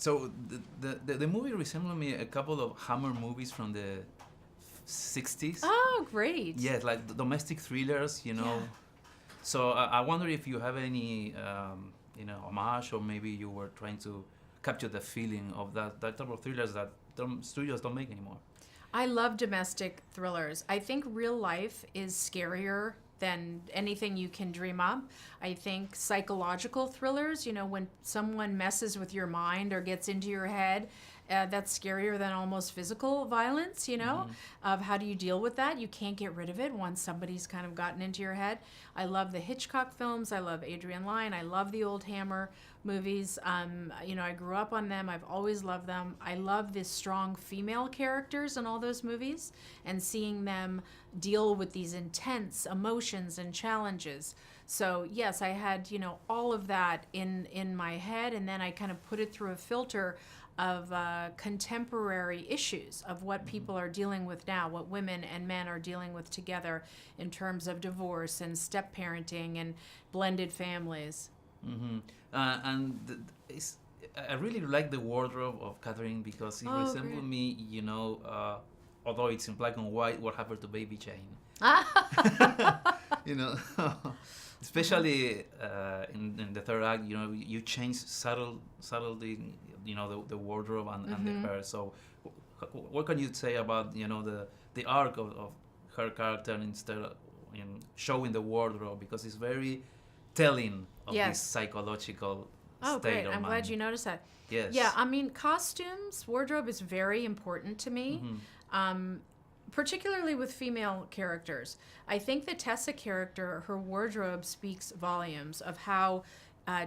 So the movie resembled me a couple of Hammer movies from the 60s. Oh, great. Yes, like domestic thrillers, you know. Yeah. So I wonder if you have any, homage, or maybe you were trying to capture the feeling of that type of thrillers that studios don't make anymore. I love domestic thrillers. I think real life is scarier than anything you can dream up. I think psychological thrillers, when someone messes with your mind or gets into your head, that's scarier than almost physical violence, of how do you deal with that? You can't get rid of it once somebody's kind of gotten into your head. I love the Hitchcock films. I love Adrian Lyne. I love the old Hammer movies. I grew up on them. I've always loved them. I love the strong female characters in all those movies and seeing them deal with these intense emotions and challenges. So yes, I had, all of that in my head, and then I kind of put it through a filter of contemporary issues of what people are dealing with now, what women and men are dealing with together in terms of divorce and step parenting and blended families. Mm-hmm. I really like the wardrobe of Catherine because it resembles me, although it's in black and white, what happened to Baby Jane. you know, especially in the third act, you change subtly, the wardrobe and the hair. So what can you say about, the arc of her character instead of showing the wardrobe, because it's very telling of this psychological Oh, state great. of I'm mind. glad you noticed that. Yes. Yeah, I mean, costumes, wardrobe is very important to me, particularly with female characters. I think the Tessa character, her wardrobe speaks volumes of how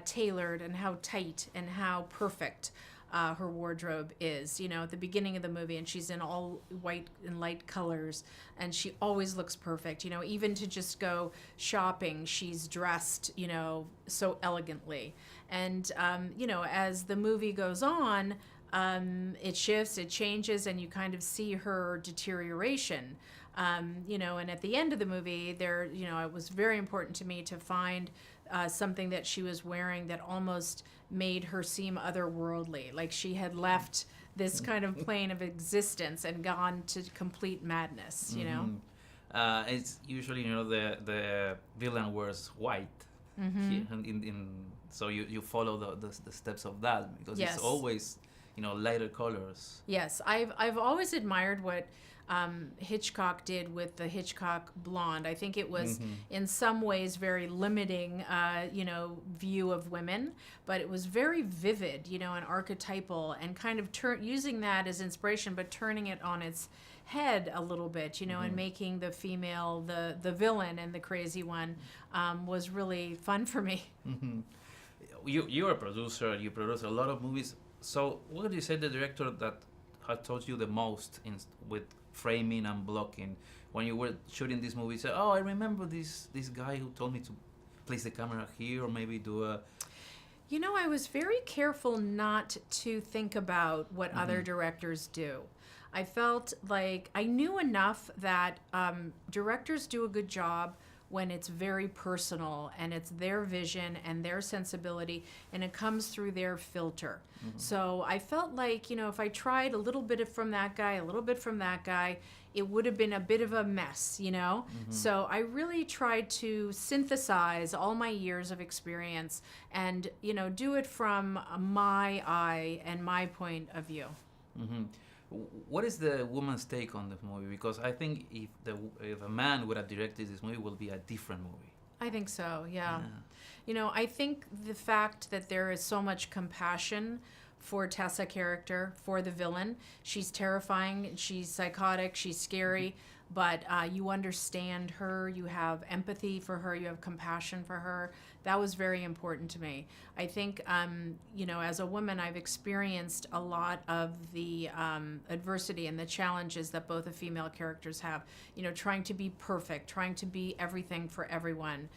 tailored and how tight and how perfect her wardrobe is, at the beginning of the movie, and she's in all white and light colors, and she always looks perfect, even to just go shopping, she's dressed, so elegantly. And, as the movie goes on, it shifts, it changes, and you kind of see her deterioration. And at the end of the movie, it was very important to me to find something that she was wearing that almost made her seem otherworldly, like she had left this kind of plane of existence and gone to complete madness, It's usually, the villain wears white. So you follow the steps of that, because it's always, lighter colors. Yes, I've always admired what Hitchcock did with the Hitchcock blonde. I think it was in some ways very limiting, view of women, but it was very vivid, and archetypal, and kind of using that as inspiration, but turning it on its head a little bit, and making the female the villain and the crazy one was really fun for me. You're a producer. You produce a lot of movies. So what would you say the director that has taught you the most with framing and blocking? When you were shooting this movie, you said, "Oh, I remember this guy who told me to place the camera here, or maybe do a." I was very careful not to think about what other directors do. I felt like I knew enough that directors do a good job when it's very personal and it's their vision and their sensibility, and it comes through their filter. So I felt like, if I tried a little bit from that guy, a little bit from that guy, it would have been a bit of a mess, So I really tried to synthesize all my years of experience and, do it from my eye and my point of view. What is the woman's take on the movie? Because I think if a man would have directed this movie, it will be a different movie. I think so, yeah. I think the fact that there is so much compassion for Tessa character, for the villain. She's terrifying, she's psychotic, she's scary, but you understand her, you have empathy for her, you have compassion for her. That was very important to me. I think, as a woman, I've experienced a lot of the adversity and the challenges that both the female characters have. Trying to be perfect, trying to be everything for everyone,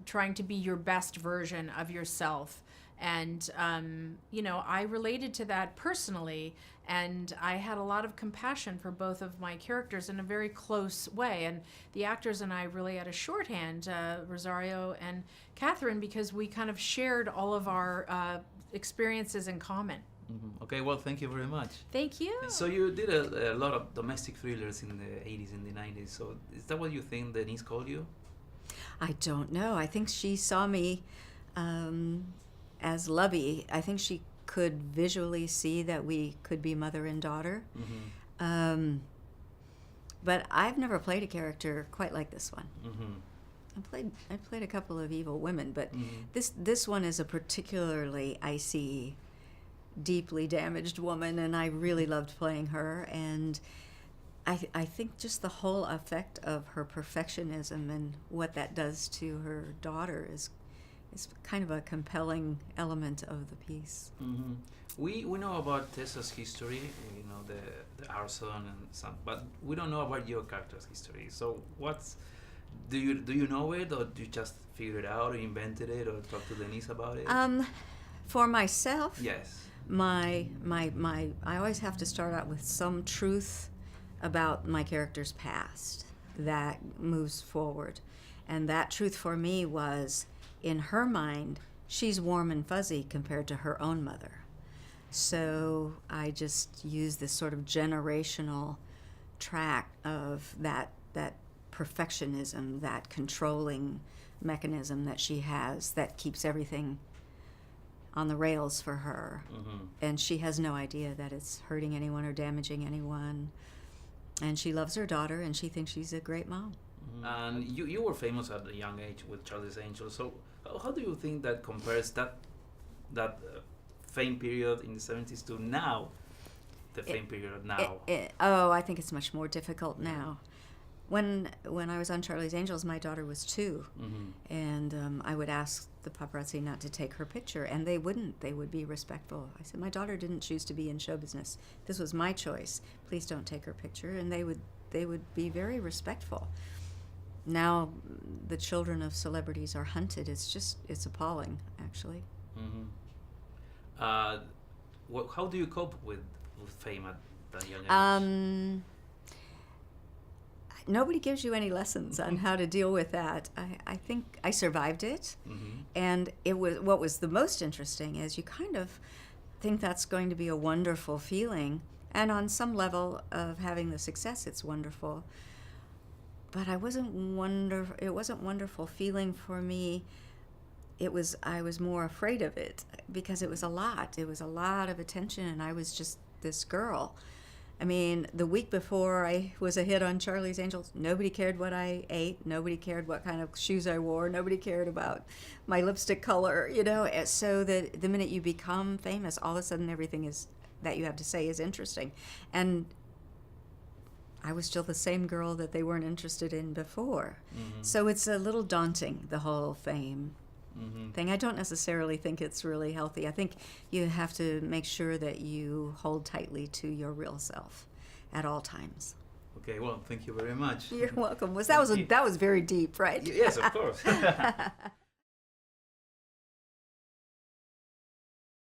trying to be your best version of yourself. And, I related to that personally, and I had a lot of compassion for both of my characters in a very close way. And the actors and I really had a shorthand, Rosario and Catherine, because we kind of shared all of our experiences in common. Okay, well, thank you very much. Thank you. So you did a lot of domestic thrillers in the 80s and the 90s. So is that what you think Denise called you? I don't know. I think she saw me as lovey. I think she could visually see that we could be mother and daughter. But I've never played a character quite like this one. I played a couple of evil women, but this one is a particularly icy, deeply damaged woman, and I really loved playing her. And I think just the whole effect of her perfectionism and what that does to her daughter is kind of a compelling element of the piece. We know about Tessa's history, you know, the arson and some, but we don't know about your character's history. So do you know it, or do you just figure it out, or invented it, or talk to Denise about it? For myself, Yes. I always have to start out with some truth about my character's past that moves forward. And that truth for me was, in her mind, she's warm and fuzzy compared to her own mother. So I just use this sort of generational track of that perfectionism, that controlling mechanism that she has that keeps everything on the rails for her. And she has no idea that it's hurting anyone or damaging anyone. And she loves her daughter, and she thinks she's a great mom. And you were famous at a young age with Charlie's Angels. So how do you think that compares that fame period in the 70s to now, the fame period now? I think it's much more difficult now. When I was on Charlie's Angels, my daughter was 2, and I would ask the paparazzi not to take her picture, and they wouldn't. They would be respectful. I said, my daughter didn't choose to be in show business. This was my choice. Please don't take her picture, and they would be very respectful. Now, the children of celebrities are hunted. It's appalling, actually. How do you cope with fame at that young age? Nobody gives you any lessons on how to deal with that. I think I survived it, and what was the most interesting is you kind of think that's going to be a wonderful feeling, and on some level of having the success, it's wonderful. But it wasn't wonderful feeling for me. I was more afraid of it because it was a lot. It was a lot of attention, and I was just this girl. I mean, the week before I was a hit on Charlie's Angels, nobody cared what I ate. Nobody cared what kind of shoes I wore. Nobody cared about my lipstick color, you know. So the minute you become famous, all of a sudden everything that you have to say is interesting. And I was still the same girl that they weren't interested in before. So it's a little daunting, the whole fame thing. I don't necessarily think it's really healthy. I think you have to make sure that you hold tightly to your real self at all times. Okay, well, thank you very much. You're welcome. That was very deep, right? Yes, of course.